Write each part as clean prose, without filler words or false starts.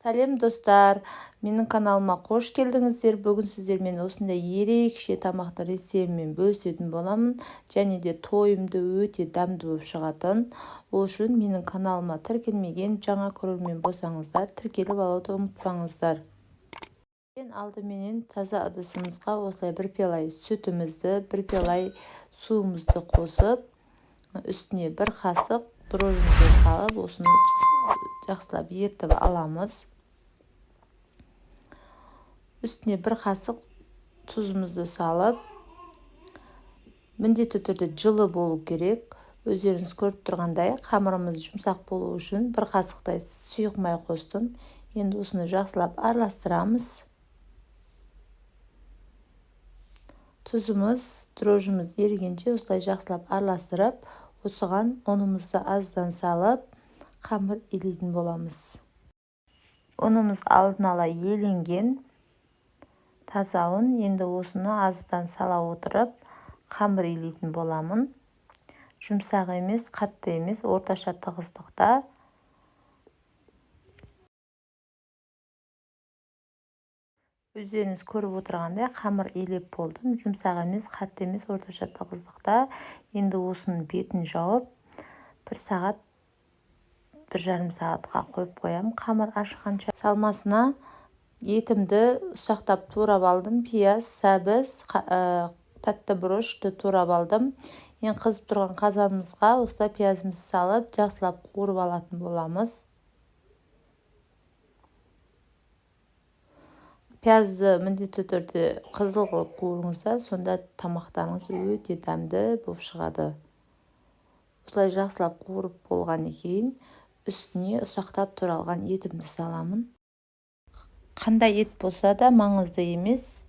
Сәлем достар, менің каналыма қош келдіңіздер. Бүгін сіздермен осындай ерекше тамақтың рецептімен бөлісетін боламын. Және де тойымды өте дәмді болып шығатын. Ол үшін менің каналыма тіркелмеген жаңа көрермен болсаңыздар, тіркеліп алуды ұмытпаңыздар. Алдыменен таза ыдысымызға осылай бір пиала сүтімізді, бір пиала суымызды қосып, үстіне бір қасық дрожжімізді салып, осыны жақсылап ертіп аламыз. Үстіне бір қасық тұзымызды салып, міндетті түрде жылы болу керек. Өздеріңіз көріп тұрғандай, қамырымыз жұмсақ болу үшін бір қасықтай сұйық май қостым. Енді осыны жақсылап араластырамыз. Тұзымыз, дрожжымыз ерігенше осылай жақсылап араластырып, осыған ұнымызды аздан салып, қамыр илейтін боламыз. Ұнымыз алдын ала еленген таза ұн. Енді осыны аздан сала отырып, қамыр илейтін боламын. Жұмсақ емес, қатты емес, орташа тығыздықта. Өздеріңіз көріп отырғандай қамыр илеп болдым. Жұмсақ емес, қатты емес, орташа тығыздықта. Енді осының бетін жауып, 1 сағат, 1,5 сағатқа қойып қоямын. Қамыр ашығанша салмасына етімді ұсақтап турап алдым. Пияз, сәбіз, тәтті бұрышты турап алдым. Енді қызып тұрған қазанымызға осылай пиязымызды салып, жақсылап қуырып алатын боламыз. Пиязды міндетті түрде қызыл қылып қуырыңыздар, сонда тамақтарыңыз өте дәмді болып шығады. Осылай жақсылап қуырып болғаннан кейін үстіне ұсақтап туралған етімді саламын. Қандай ет болса да маңызды емес,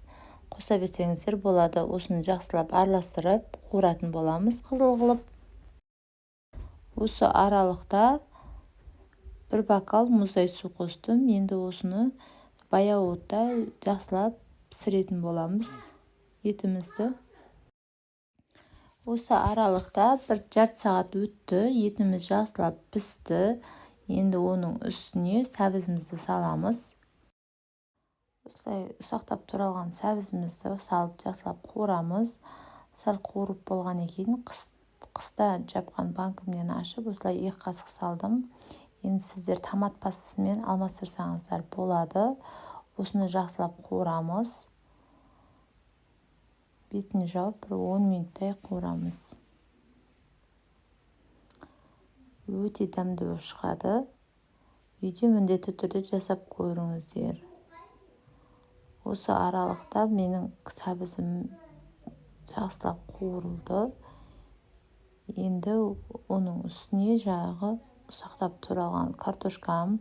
қоса берсеңіздер болады. Осыны жақсылап араластырып қуыратын боламыз қызыл қылып. Осы аралықта бір бокал мұздай су қостым. Енді осыны баяу отта жақсылап пісіретін боламыз етімізді. Осы аралықта 1,5 сағат өтті. Етіміз жақсылап пісті. Енді оның үстіне сәбізімізді саламыз. Осылай ұсақтап туралған сәбізімізді салып жақсылап қуырамыз. Сәл қуырып болғаннан кейін қыста жапқан банкімнен ашып, осылай 2 қасық салдым. Енді сіздер томат пастасымен алмастырсаңыздар болады. Осыны жақсылап қуырамыз. Бетін жауып 10 минуттай қуырамыз. Өте дәмді болып шығады. Үйде міндетті түрде жасап көріңіздер. Осы аралықта менің сәбізім жақсылап қуырылды. Енді оның үстіне жағы ұсақтап туралған картошкам,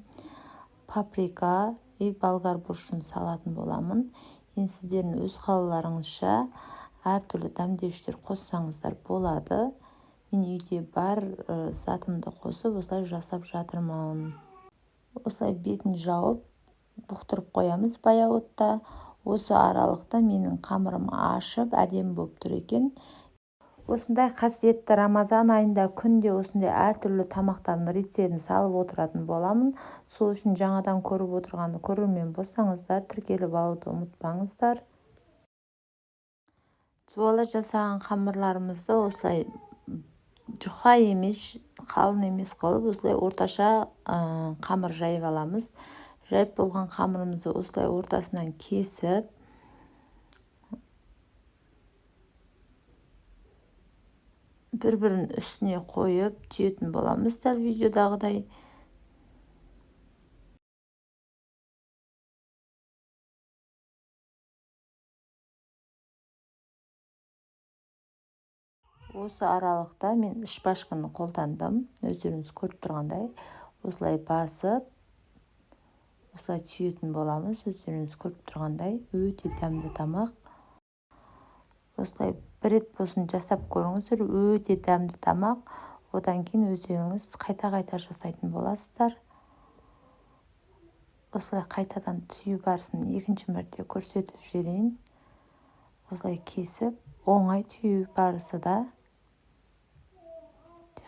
паприка и болгар бұрышын салатын боламын. Енді сіздердің өз қалауларыңызша әртүрлі дәмдеуіштер қоссаңыздар болады. Мен үйде бар затымды қосып, осылай жасап жатырмын. Осылай бетін жауып, бұқтырып қоямыз баяу отта. Осы аралықта менің қамырым ашып, әдемі болып тұр екен. Осындай қасиетті Рамазан айында күнде осындай әртүрлі тамақтардың рецептін салып отыратын боламын. Сол үшін жаңадан көріп отырғанды көрермен болсаңыздар, тіркеліп алуды ұмытпаңыздар. Жуала жасаған қамырларымызды осылай жұқа емес, қалың емес қылып, осылай орташа қамыр жайып аламыз. Жайып болған қамырымызды осылай ортасынан кесіп, бір-бірін үстіне қойып түйетін боламыз, дәл видеодағыдай. Осы аралықта мен шпажканы қолдандым. Өздеріңіз көріп тұрғандай, осылай басып, осылай түйетін боламыз. Өздеріңіз көріп тұрғандай, өте дәмді тамақ. Осылай бір рет болсын жасап көріңіздер, өте дәмді тамақ. Одан кейін өздеріңіз қайта-қайта жасайтын боласыздар. Осылай қайтадан түйу барысын екінші мәрте көрсетіп жіберейін. Осылай кесіп, оңай түйу барысы да.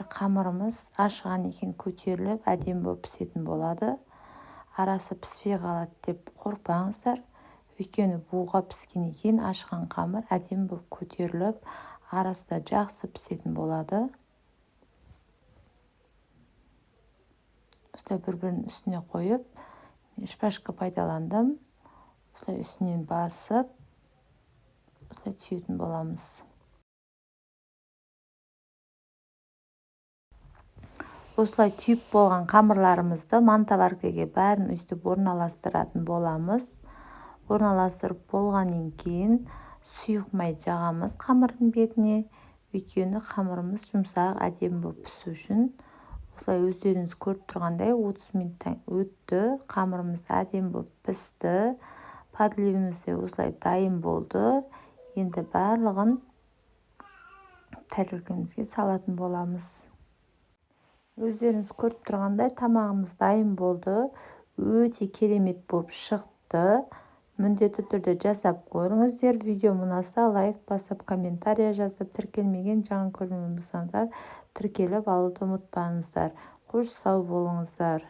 Қамырымыз ашыған екен көтеріліп, әдемі болып пісетін болады. арасы піспей қалады деп қорықпаңыздар. Өйткені буға піскеннен кейін ашқан қамыр әдемі болып көтеріліп, арасы да жақсы пісетін болады. Осылай бір-бірінің үстіне қойып, шпажка пайдаландым. Осылай үстінен басып, осылай түйетін боламыз. Осылай түйіп болған қамырларымызды мантаваркаға бәрін өйстіп орналастыратын боламыз. Орналастырып болғаннан кейін сұйық май жағамыз қамырдың бетіне. Өйткені қамырымыз жұмсақ, әдемі болып пісу үшін. Осылай өздеріңіз көріп тұрғандай 30 минуттан өтті. Қамырымыз әдемі болып пісті. Подливіміз де осылай дайын болды. Енді барлығын тәрелкемізге салатын боламыз. Өздеріңіз көріп тұрғандай тамағымыз дайын болды. Өте керемет болып шықты. Міндетті түрде жасап көріңіздер. Видео ұнаса лайк басып, комментария жазып, тіркелмеген жаңа көрермен болсаңыздар, тіркеліп алуды ұмытпаңыздар. Қош сау болыңыздар.